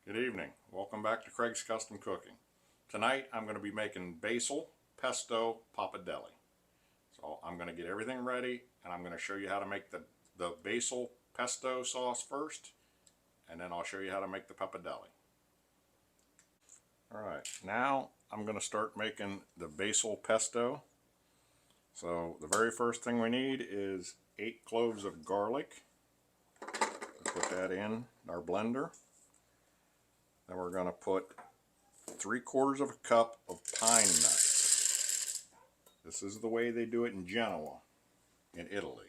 Good evening. Welcome back to Craig's Custom Cooking. Tonight I'm going to be making Basil Pesto Pappardelle. So I'm going to get everything ready and I'm going to show you how to make the basil pesto sauce first, and then I'll show you how to make the pappardelle. Alright, now I'm going to start making the basil pesto. So the very first thing we need is 8 cloves of garlic. Put that in our blender. Then we're going to put 3/4 of a cup of pine nuts. This is the way they do it in Genoa, in Italy.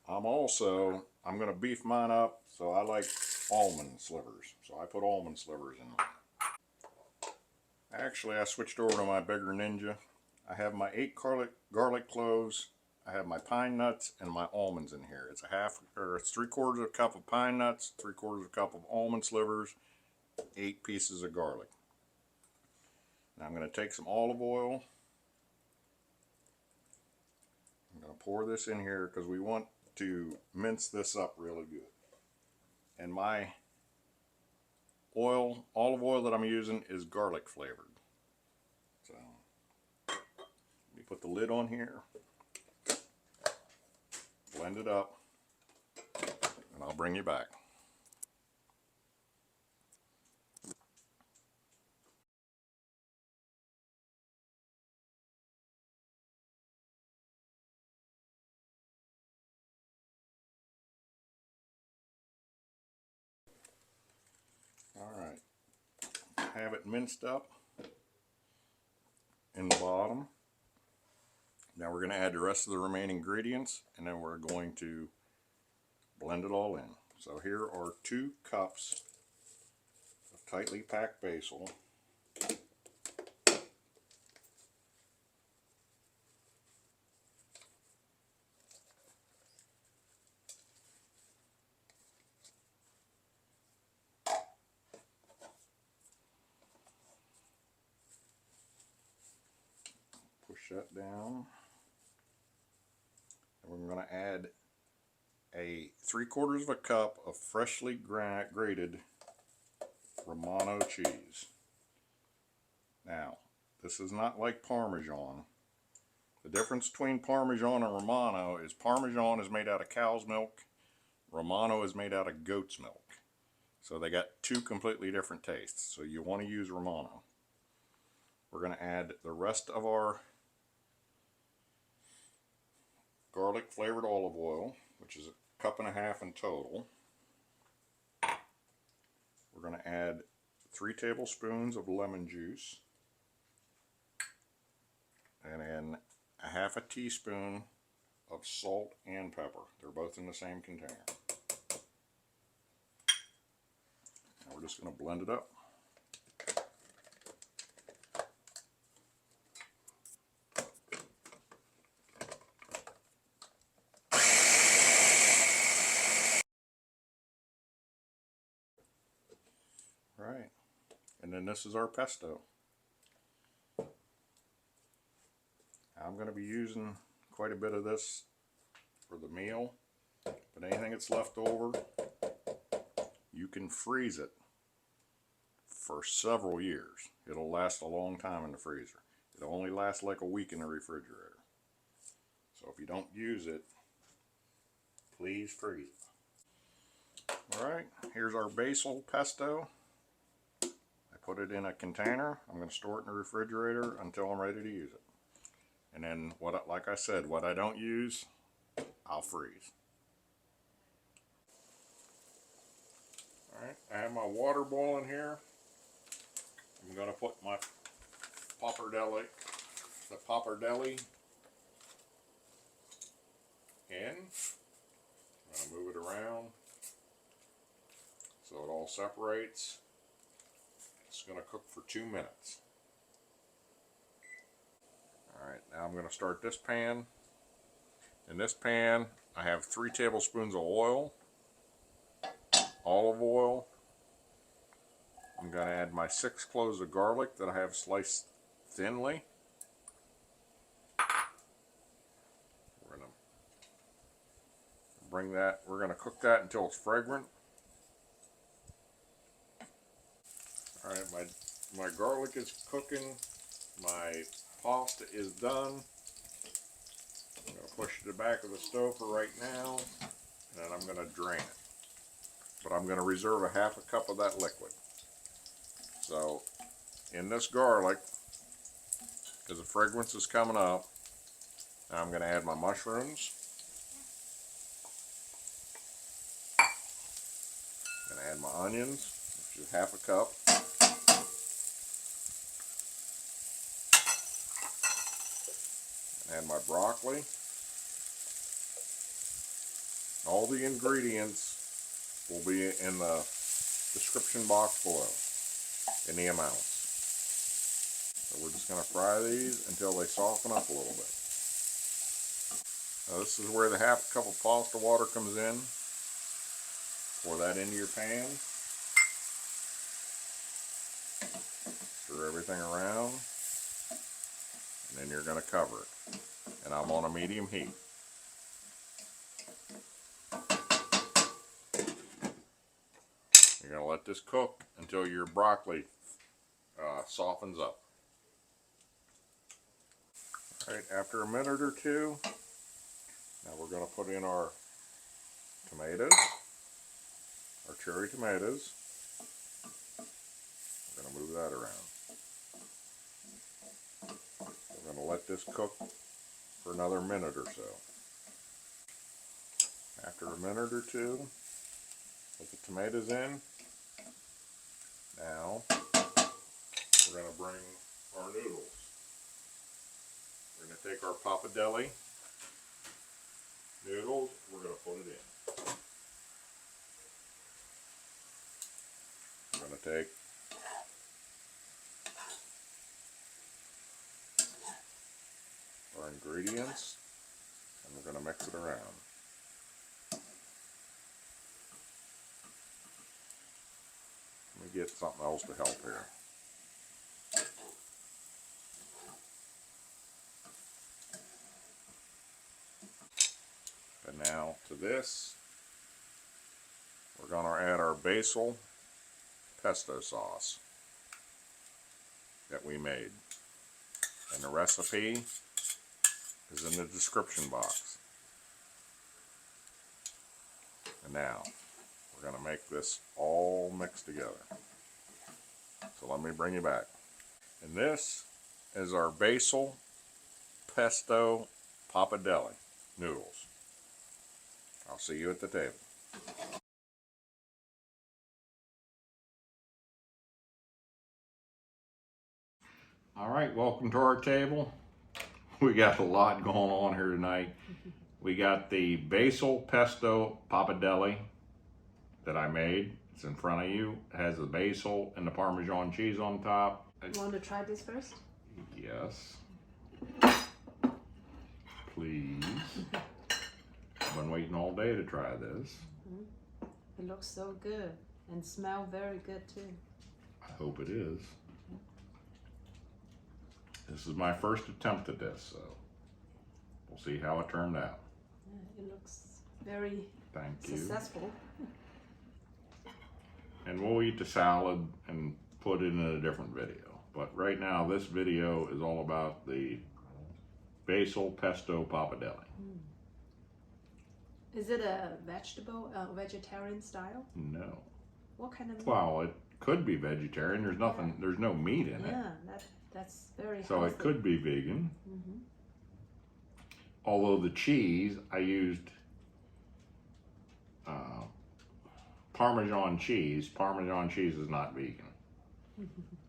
I'm going to beef mine up, so I like almond slivers. So I put almond slivers in mine. Actually, I switched over to my bigger Ninja. I have my 8 garlic cloves. I have my pine nuts and my almonds in here. It's it's 3/4 of a cup of pine nuts, 3/4 of a cup of almond slivers, 8 pieces of garlic. Now I'm going to take some olive oil. I'm going to pour this in here because we want to mince this up really good. And my olive oil that I'm using is garlic flavored. So let me put the lid on here, blend it up, and I'll bring you back. Alright, have it minced up in the bottom. Now we're going to add the rest of the remaining ingredients, and then we're going to blend it all in. So here are 2 cups of tightly packed basil. Push that down. And we're going to add a 3/4 of a cup of freshly grated Romano cheese. Now, this is not like Parmesan. The difference between Parmesan and Romano is Parmesan is made out of cow's milk, Romano is made out of goat's milk. So they got 2 completely different tastes. So you want to use Romano. We're going to add the rest of our garlic flavored olive oil, which is 1.5 cups in total. We're going to add 3 tablespoons of lemon juice, and then 1/2 teaspoon of salt and pepper. They're both in the same container. Now we're just going to blend it up. Right, and then this is our pesto. I'm going to be using quite a bit of this for the meal, but anything that's left over, you can freeze it for several years. It'll last a long time in the freezer. It'll only last like a week in the refrigerator. So if you don't use it, please freeze it. Alright, here's our basil pesto. I put it in a container. I'm going to store it in the refrigerator until I'm ready to use it. And then, like I said, what I don't use, I'll freeze. Alright, I have my water boiling here. I'm going to put my pappardelle in. I'm going to move it around so it all separates. It's going to cook for 2 minutes. Alright, now I'm going to start this pan. In this pan, I have 3 tablespoons of oil, olive oil. I'm going to add my 6 cloves of garlic that I have sliced thinly. We're going to cook that until it's fragrant. Alright, my garlic is cooking. My pasta is done. I'm going to push it to the back of the stove for right now, and then I'm going to drain it. But I'm going to reserve a half a cup of that liquid. So, in this garlic, because the fragrance is coming up, I'm going to add my mushrooms. I'm going to add my onions, which is half a cup. Add my broccoli. All the ingredients will be in the description box below, in the amounts. So we're just going to fry these until they soften up a little bit. Now this is where the half cup of pasta water comes in. Pour that into your pan. Stir everything around. And then you're going to cover it. And I'm on a medium heat. You're going to let this cook until your broccoli softens up. Alright, after a minute or two, now we're going to put in our tomatoes, our cherry tomatoes. We're going to move that around. We're going to let this cook for another minute or so. After a minute or two, put the tomatoes in. Now, we're going to bring our noodles. We're going to take our pappardelle noodles, we're going to put it in. We're going to take our ingredients and we're going to mix it around. Let me get something else to help here. And now to this, we're going to add our basil pesto sauce that we made. And the recipe is in the description box. And now, we're going to make this all mixed together. So let me bring you back. And this is our Basil Pesto Pappardelle noodles. I'll see you at the table. Alright, welcome to our table. We got a lot going on here tonight. We got the Basil Pesto Pappardelle that I made. It's in front of you. It has the basil and the Parmesan cheese on top. You want to try this first? Yes. Please. I've been waiting all day to try this. It looks so good and smell very good too. I hope it is. This is my first attempt at this, so we'll see how it turned out. Yeah, it looks very successful. And we'll eat the salad and put it in a different video. But right now, this video is all about the Basil Pesto Pappardelle. Is it a vegetarian style? No. What kind of? Well, it could be vegetarian. There's nothing. Yeah. There's no meat in it. Yeah, that's very so healthy. It could be vegan. Mm-hmm. Although the cheese, I used Parmesan cheese. Parmesan cheese is not vegan,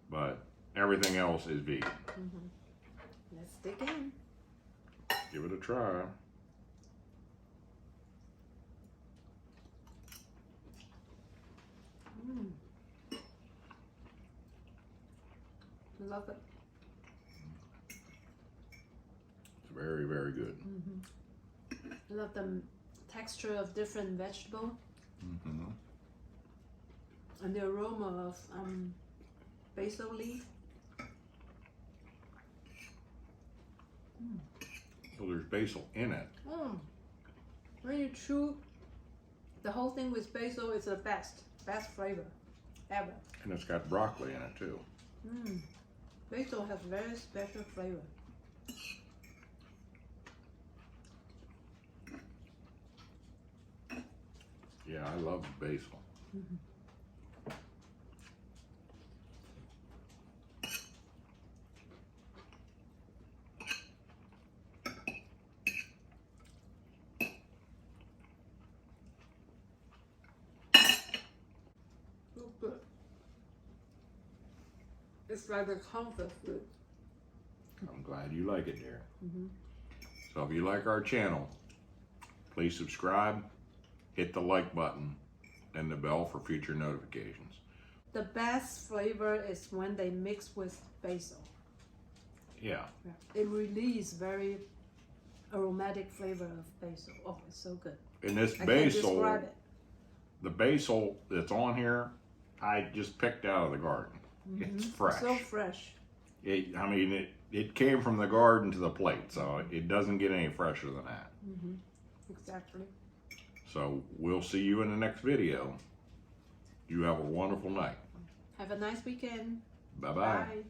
but everything else is vegan. Let's dig in. Give it a try. Love it. It's very, very good. I love the texture of different vegetables. And the aroma of basil leaf. So there's basil in it. When you chew the whole thing with basil, it's the best flavor ever. And it's got broccoli in it too. Basil has very special flavor. Yeah, I love basil. So good. It's like a comfort food. I'm glad you like it, dear. So if you like our channel, please subscribe, hit the like button, and the bell for future notifications. The best flavor is when they mix with basil. Yeah. It releases very aromatic flavor of basil. Oh, it's so good. And this I can't basil, describe it. the basil that's on here, I just picked out of the garden. It's fresh. So fresh. I mean, it came from the garden to the plate, so it doesn't get any fresher than that. Exactly. So we'll see you in the next video. You have a wonderful night. Have a nice weekend. Bye-bye. Bye.